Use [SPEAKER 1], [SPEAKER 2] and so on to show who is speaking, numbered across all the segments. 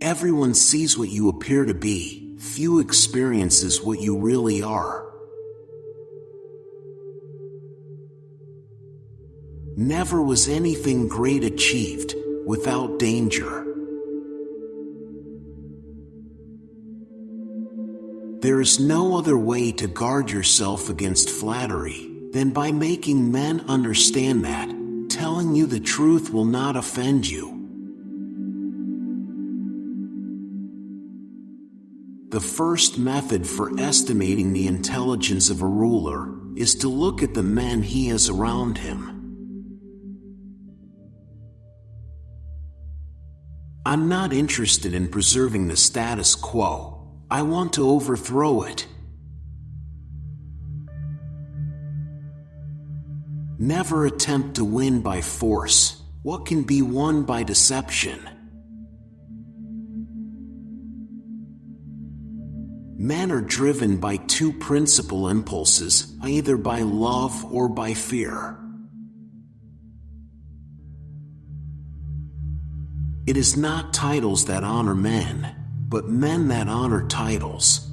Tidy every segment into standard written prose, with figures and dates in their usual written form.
[SPEAKER 1] Everyone sees what you appear to be, few experiences what you really are. Never was anything great achieved without danger. There is no other way to guard yourself against flattery than by making men understand that telling you the truth will not offend you. The first method for estimating the intelligence of a ruler is to look at the men he has around him. I'm not interested in preserving the status quo. I want to overthrow it. Never attempt to win by force what can be won by deception. Men are driven by two principal impulses, either by love or by fear. It is not titles that honor men, but men that honor titles.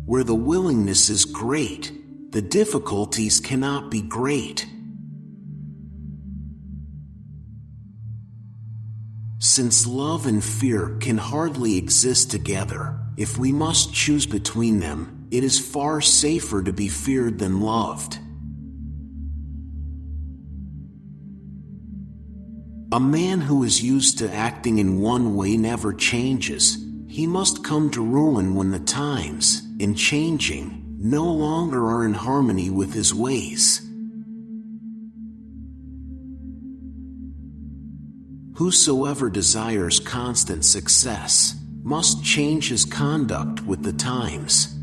[SPEAKER 1] Where the willingness is great, the difficulties cannot be great. Since love and fear can hardly exist together, if we must choose between them, it is far safer to be feared than loved. A man who is used to acting in one way never changes. He must come to ruin when the times, in changing, no longer are in harmony with his ways. Whosoever desires constant success must change his conduct with the times.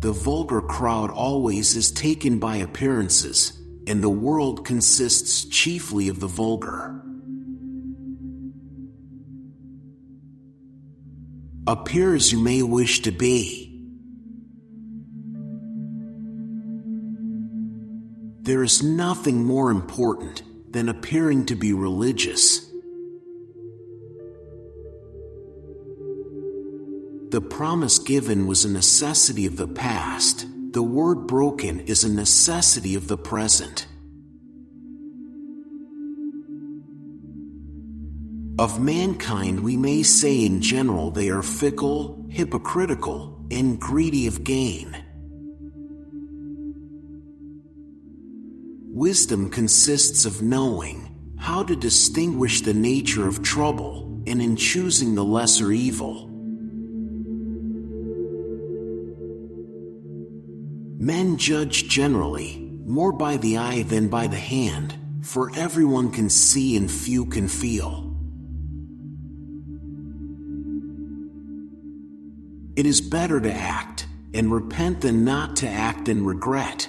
[SPEAKER 1] The vulgar crowd always is taken by appearances, and the world consists chiefly of the vulgar. Appear as you may wish to be. There is nothing more important than appearing to be religious. The promise given was a necessity of the past. The word broken is a necessity of the present. Of mankind we may say in general they are fickle, hypocritical, and greedy of gain. Wisdom consists of knowing how to distinguish the nature of trouble and in choosing the lesser evil. Men judge generally more by the eye than by the hand, for everyone can see and few can feel. It is better to act and repent than not to act and regret.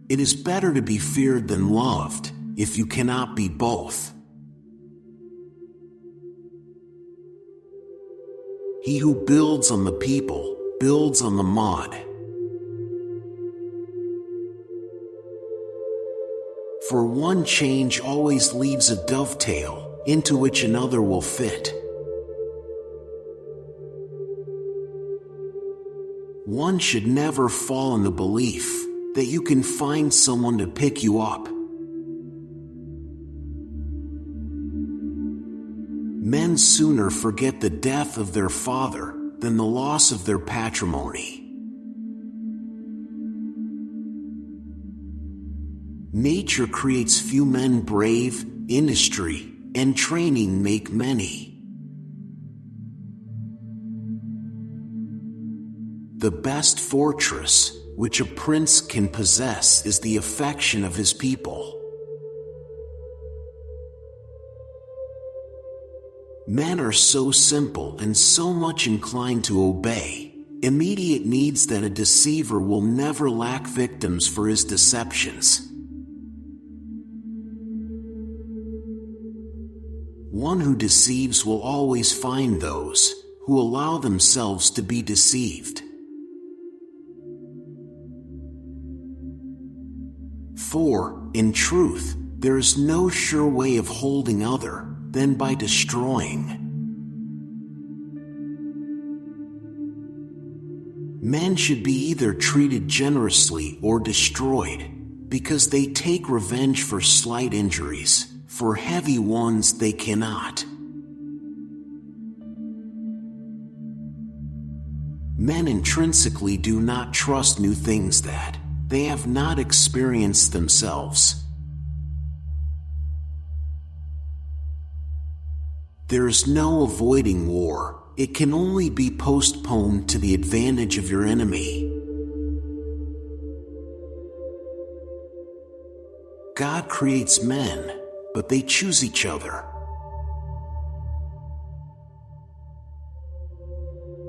[SPEAKER 1] It is better to be feared than loved, if you cannot be both. He who builds on the people builds on the mud. For one change always leaves a dovetail into which another will fit. One should never fall in the belief that you can find someone to pick you up. Men sooner forget the death of their father than the loss of their patrimony. Nature creates few men brave, industry, and training make many. The best fortress which a prince can possess is the affection of his people. Men are so simple and so much inclined to obey immediate needs that a deceiver will never lack victims for his deceptions. One who deceives will always find those who allow themselves to be deceived. For, in truth, there is no sure way of holding other than by destroying. Men should be either treated generously or destroyed, because they take revenge for slight injuries, for heavy ones they cannot. Men intrinsically do not trust new things that they have not experienced themselves. There is no avoiding war. It can only be postponed to the advantage of your enemy. God creates men, but they choose each other.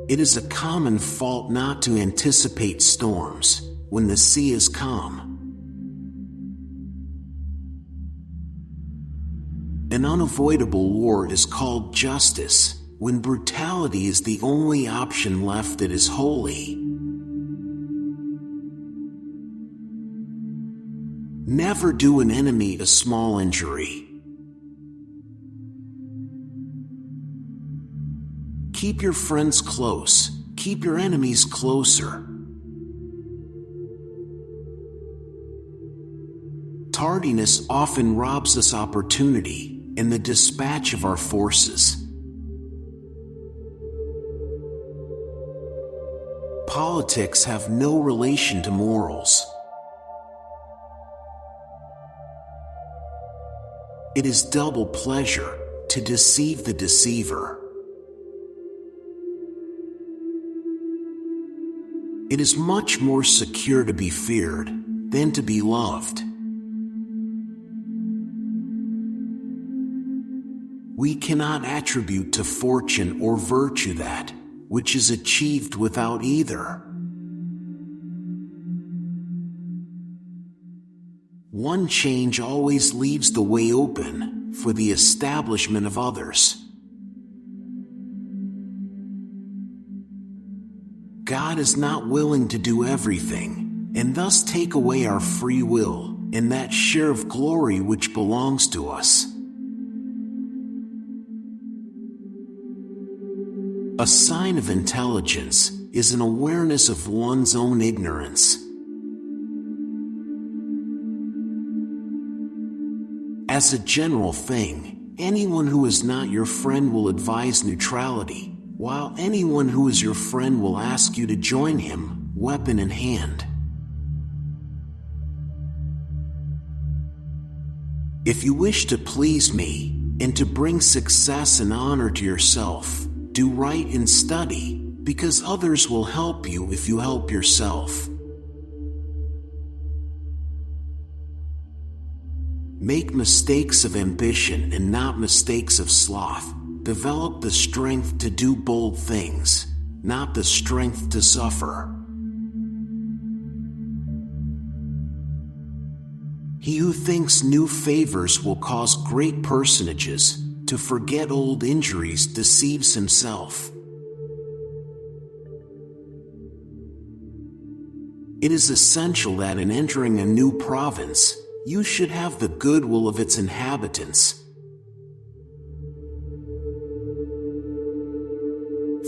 [SPEAKER 1] It is a common fault not to anticipate storms when the sea is calm. An unavoidable war is called justice, when brutality is the only option left that is holy. Never do an enemy a small injury. Keep your friends close, keep your enemies closer. Tardiness often robs us opportunity in the dispatch of our forces. Politics have no relation to morals. It is double pleasure to deceive the deceiver. It is much more secure to be feared than to be loved. We cannot attribute to fortune or virtue that which is achieved without either. One change always leaves the way open for the establishment of others. God is not willing to do everything, and thus take away our free will and that share of glory which belongs to us. A sign of intelligence is an awareness of one's own ignorance. As a general thing, anyone who is not your friend will advise neutrality, while anyone who is your friend will ask you to join him, weapon in hand. If you wish to please me, and to bring success and honor to yourself, do right and study, because others will help you if you help yourself. Make mistakes of ambition and not mistakes of sloth. Develop the strength to do bold things, not the strength to suffer. He who thinks new favors will cause great personages to forget old injuries deceives himself. It is essential that in entering a new province, you should have the goodwill of its inhabitants.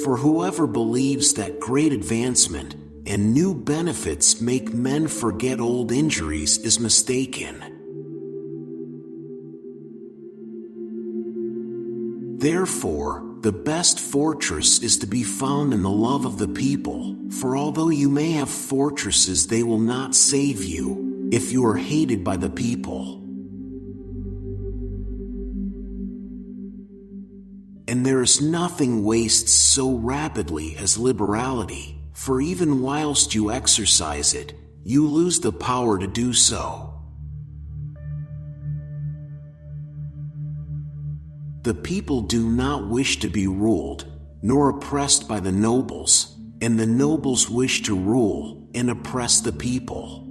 [SPEAKER 1] For whoever believes that great advancement and new benefits make men forget old injuries is mistaken. Therefore, the best fortress is to be found in the love of the people, for although you may have fortresses, they will not save you if you are hated by the people. And there is nothing wastes so rapidly as liberality, for even whilst you exercise it, you lose the power to do so. The people do not wish to be ruled, nor oppressed by the nobles, and the nobles wish to rule and oppress the people.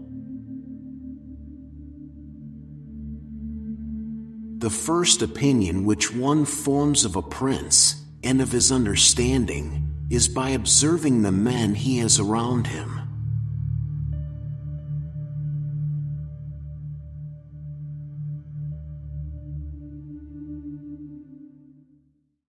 [SPEAKER 1] The first opinion which one forms of a prince and of his understanding is by observing the men he has around him.